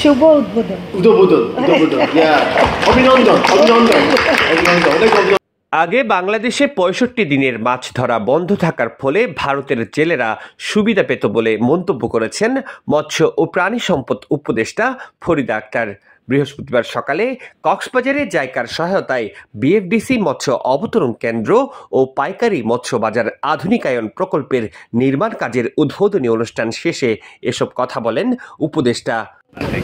শুভ উদ্বোধন। আগে বাংলাদেশে ৬৫ দিনের মাছ ধরা বন্ধ থাকার ফলে ভারতের জেলেরা সুবিধা পেত বলে মন্তব্য করেছেন মৎস্য ও প্রাণী সম্পদ উপদেষ্টা ফরিদা আক্তার। বৃহস্পতিবার সকালে কক্সবাজারে জাইকার সহায়তায় বিএফডিসি মৎস্য অবতরণ কেন্দ্র ও পাইকারি মৎস্য বাজার আধুনিকায়ন প্রকল্পের নির্মাণ কাজের উদ্বোধনী অনুষ্ঠান শেষে এসব কথা বলেন উপদেষ্টা।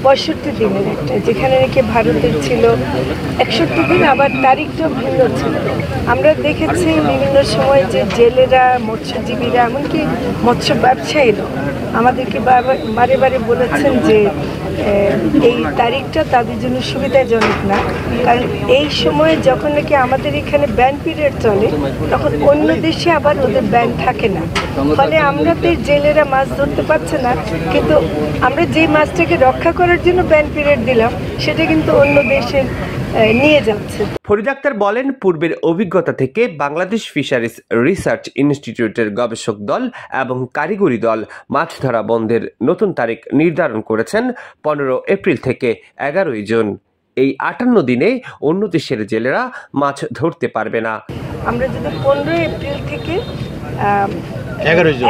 ৬৫ দিনের একটা, যেখানে নাকি ভারতের ছিল ৬১ দিন, আবার তারিখটা ভিন্ন ছিল। আমরা দেখেছি বিভিন্ন সময় যে জেলেরা, মৎস্যজীবীরা, এমনকি মৎস্য ব্যবসায়ীরা আমাদেরকে বারে বারে বলেছেন যে এই তারিখটা তাদের জন্য সুবিধাজনক না, কারণ এই সময়ে যখন নাকি আমাদের এখানে ব্যান পিরিয়ড চলে তখন অন্য দেশে আবার ওদের ব্যান থাকে না, ফলে আমরা তো জেলেরা মাছ ধরতে পারছে না, কিন্তু আমরা যে মাছটাকে রক্ষা করার জন্য ব্যান পিরিয়ড দিলাম সেটা কিন্তু অন্য দেশে নিয়ে যাচ্ছে। ফরিদা আক্তার বলেন, পূর্বের অভিজ্ঞতা থেকে বাংলাদেশ ফিশারিজ রিসার্চ ইনস্টিটিউটের গবেষক দল এবং কারিগরি দল মাছ ধরা বন্ধের নতুন তারিখ নির্ধারণ করেছেন 15 এপ্রিল থেকে 11 জুন। এই 58 দিনে অন্য দেশের জেলেরা মাছ ধরতে পারবে না। আমরা যদি 15 এপ্রিল থেকে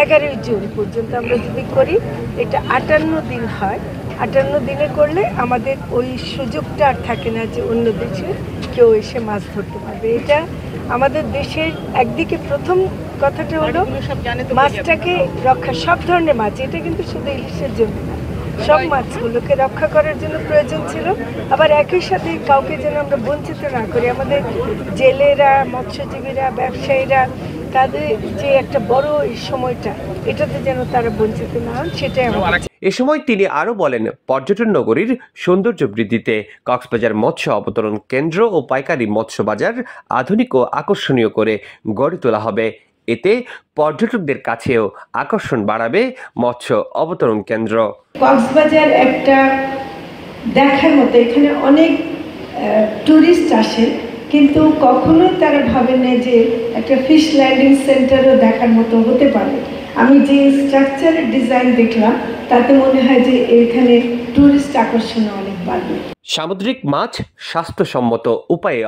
11 জুন পর্যন্ত আমরা যদি করি, এটা 58 দিন হয়। 58 দিনে করলে আমাদের ওই সুযোগটা আর থাকে না যে অন্য দেশে কেউ এসে মাছ ধরতে পারবে। এটা আমাদের দেশের একদিকে প্রথম কথাটা হলো মাছটাকে রক্ষা, সব ধরনের মাছ, এটা কিন্তু শুধু ইলিশের জন্য না, সব মাছগুলোকে রক্ষা করার জন্য প্রয়োজন ছিল। আবার একই সাথে কাউকে যেন আমরা বঞ্চিত না করি, আমাদের জেলেরা, মৎস্যজীবীরা, ব্যবসায়ীরা, তাদের যে একটা বড় এই সময়টা, এটাতে যেন তারা বঞ্চিত না হন, সেটাই আমার। এ সময় তিনি আরও বলেন, পর্যটন নগরীর সৌন্দর্য বৃদ্ধিতে কক্সবাজার মৎস্য অবতরণ কেন্দ্র ও পাইকারি মৎস্য বাজার আধুনিক ও আকর্ষণীয় করে গড়ে তোলা হবে। এতে পর্যটকদের কাছেও আকর্ষণ বাড়াবে মৎস্য অবতরণ কেন্দ্র। কক্সবাজার একটা দেখার মতো, এখানে অনেক টুরিস্ট আসে, কিন্তু কখনোই তারা ভাবেন না যে একটা ফিশ ল্যান্ডিং সেন্টারও দেখার মতো হতে পারে। আমি যে স্ট্রাকচারের ডিজাইন দেখলাম তাতে মনে হয় যে এখানে টুরিস্ট আকর্ষণ অনেক বাড়বে। সামুদ্রিক মাছ স্বাস্থ্যসম্মত উপায়ে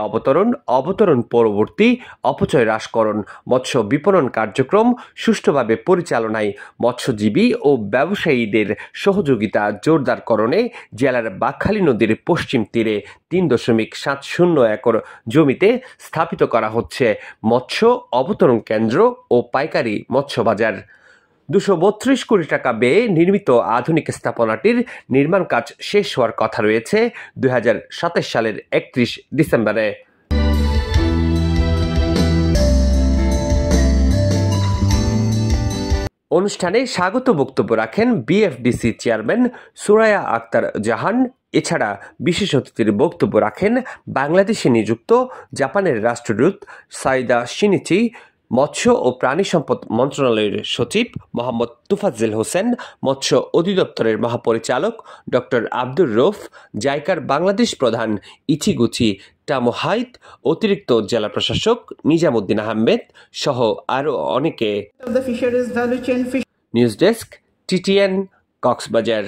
অবতরণ পরবর্তী অপচয় হ্রাসকরণ, মৎস্য বিপণন কার্যক্রম সুষ্ঠুভাবে পরিচালনায় মৎস্যজীবী ও ব্যবসায়ীদের সহযোগিতা জোরদারকরণে জেলার বাঁকখালী নদীর পশ্চিম তীরে 3.70 একর জমিতে স্থাপিত করা হচ্ছে মৎস্য অবতরণ কেন্দ্র ও পাইকারি মৎস্য বাজার। 232 কোটি টাকা ব্যয়ে নির্মিত আধুনিক স্থাপনাটির নির্মাণ কাজ শেষ হওয়ার কথা রয়েছে 2027 সালের 31 ডিসেম্বরে। অনুষ্ঠানে স্বাগত বক্তব্য রাখেন বিএফডিসি চেয়ারম্যান সুরায়া আক্তার জাহান। এছাড়া বিশেষ অতিথির বক্তব্য রাখেন বাংলাদেশে নিযুক্ত জাপানের রাষ্ট্রদূত সাইদা শিনিচি, মৎস্য ও প্রাণী সম্পদ মন্ত্রণালয়ের সচিব মোহাম্মদ তুফাজ্জল হোসেন, মৎস্য অধিদপ্তরের মহাপরিচালক ডক্টর আব্দুর রৌফ, জাইকার বাংলাদেশ প্রধান ইচিগুচি টামোহাইত, অতিরিক্ত জেলা প্রশাসক নিজামুদ্দিন আহমেদ সহ আরও অনেকে। News desk, TTN, Cox's Bazar.